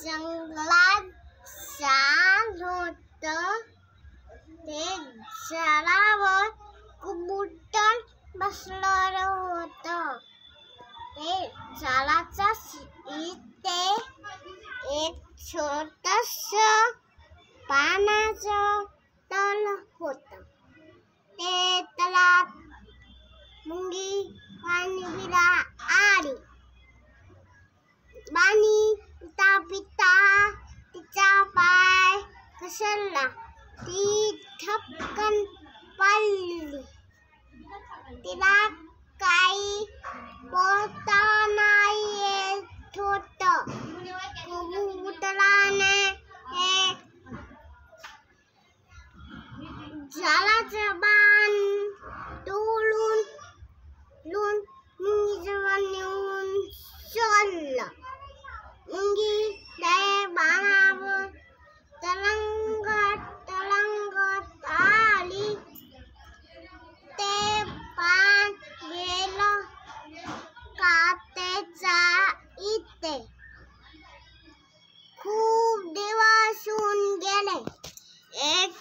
जंगलात झाड होतं. ते झाडावर कबूतर बसलं होतं. ते झाडाच्या इथे एक छोटंसं पाण्याचं तळ होतं. ते तळ्यात मुंगी पाणी पिला आली. पाणी पिता पिता तिचा पाय घसरला. ती ठपकन पडली. तिला काही बोलता नाही येत होतं. कबुतराने झाडाचं पान तोडून मुंगीजवळ नेऊन सोडलं. मुंगी त्या पानावर तरंगत आली. ते पान गेलं काट्याच्या इथे. खूप दिवस होऊन गेले. एक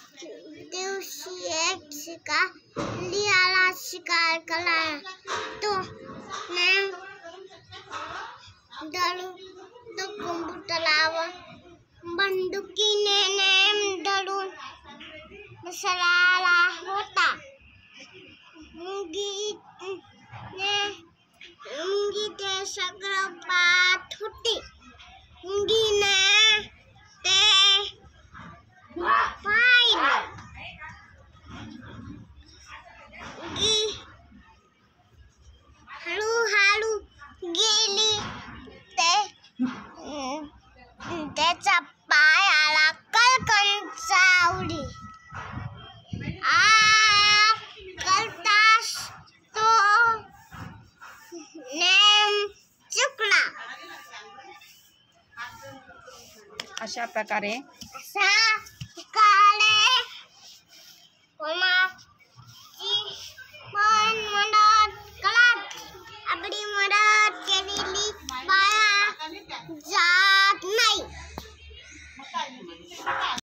दिवशी एक शिकारी आला शिकार करायला. तो कबुतरावर बंदुकीने धरून बसलेला होता. मुंगी ते सगळं पाहत होती. मुंगीने ते पाहिलं. मुंगी हळूहळू गेली. त्याच्या पायाला कळकण चावली. करताच तो नेम चुकला. अशा प्रकारे